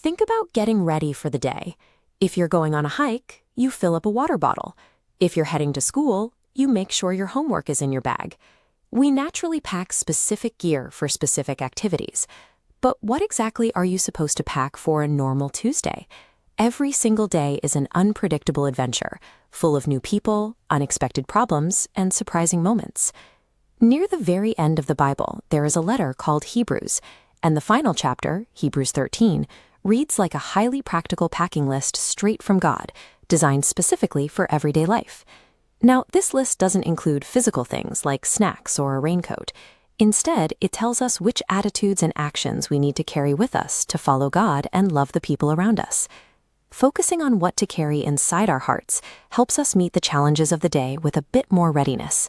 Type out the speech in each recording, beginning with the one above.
Think about getting ready for the day. If you're going on a hike, you fill up a water bottle. If you're heading to school, you make sure your homework is in your bag. We naturally pack specific gear for specific activities. But what exactly are you supposed to pack for a normal Tuesday? Every single day is an unpredictable adventure, full of new people, unexpected problems, and surprising moments. Near the very end of the Bible, there is a letter called Hebrews, and the final chapter, Hebrews 13, reads like a highly practical packing list straight from God, designed specifically for everyday life. Now, this list doesn't include physical things like snacks or a raincoat. Instead, it tells us which attitudes and actions we need to carry with us to follow God and love the people around us. Focusing on what to carry inside our hearts helps us meet the challenges of the day with a bit more readiness.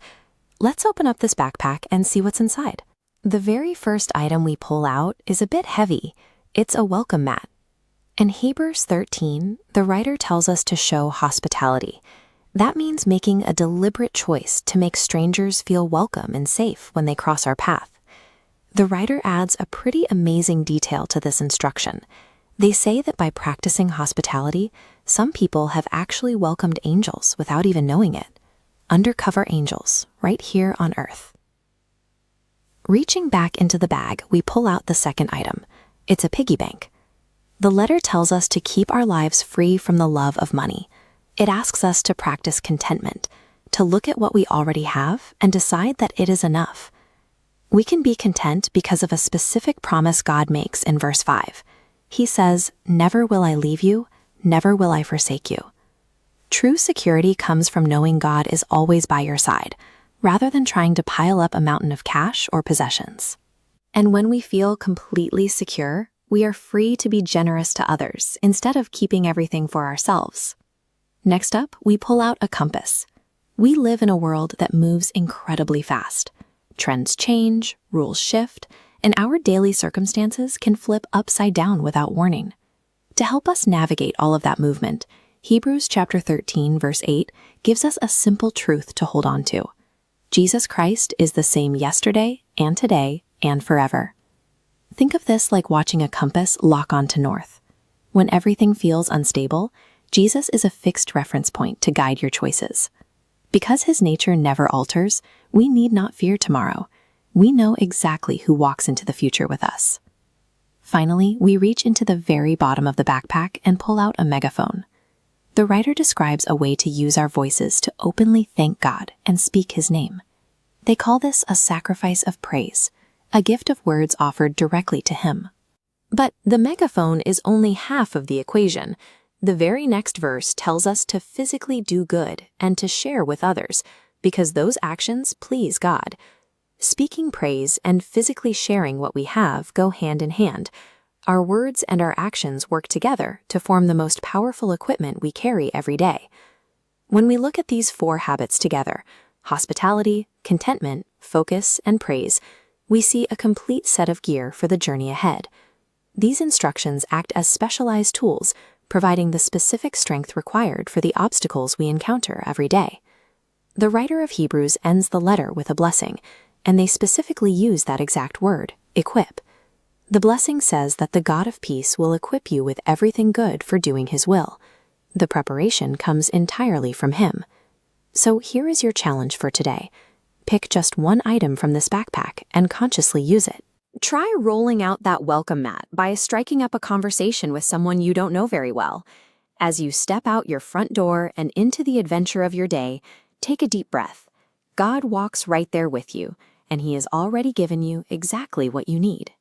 Let's open up this backpack and see what's inside. The very first item we pull out is a bit heavy. It's a welcome mat. In Hebrews 13, the writer tells us to show hospitality. That means making a deliberate choice to make strangers feel welcome and safe when they cross our path. The writer adds a pretty amazing detail to this instruction. They say that by practicing hospitality, some people have actually welcomed angels without even knowing it. Undercover angels, right here on Earth. Reaching back into the bag, we pull out the second item. It's a piggy bank. The letter tells us to keep our lives free from the love of money. It asks us to practice contentment, to look at what we already have and decide that it is enough. We can be content because of a specific promise God makes in verse 5. He says, "Never will I leave you, never will I forsake you." True security comes from knowing God is always by your side, rather than trying to pile up a mountain of cash or possessions. And when we feel completely secure, we are free to be generous to others instead of keeping everything for ourselves. Next up, we pull out a compass. We live in a world that moves incredibly fast. Trends change, rules shift, and our daily circumstances can flip upside down without warning. To help us navigate all of that movement, Hebrews chapter 13, verse 8 gives us a simple truth to hold on to. Jesus Christ is the same yesterday and today and forever. Think of this like watching a compass lock onto north. When everything feels unstable, Jesus is a fixed reference point to guide your choices. Because his nature never alters, we need not fear tomorrow. We know exactly who walks into the future with us. Finally, we reach into the very bottom of the backpack and pull out a megaphone. The writer describes a way to use our voices to openly thank God and speak his name. They call this a sacrifice of praise, a gift of words offered directly to him. But the megaphone is only half of the equation. The very next verse tells us to physically do good and to share with others, because those actions please God. Speaking praise and physically sharing what we have go hand in hand. Our words and our actions work together to form the most powerful equipment we carry every day. When we look at these four habits together, hospitality, contentment, focus, and praise, we see a complete set of gear for the journey ahead. These instructions act as specialized tools, providing the specific strength required for the obstacles we encounter every day. The writer of Hebrews ends the letter with a blessing, and they specifically use that exact word, equip. The blessing says that the God of peace will equip you with everything good for doing his will. The preparation comes entirely from him. So here is your challenge for today. Pick just one item from this backpack and consciously use it. Try rolling out that welcome mat by striking up a conversation with someone you don't know very well. As you step out your front door and into the adventure of your day, take a deep breath. God walks right there with you, and he has already given you exactly what you need.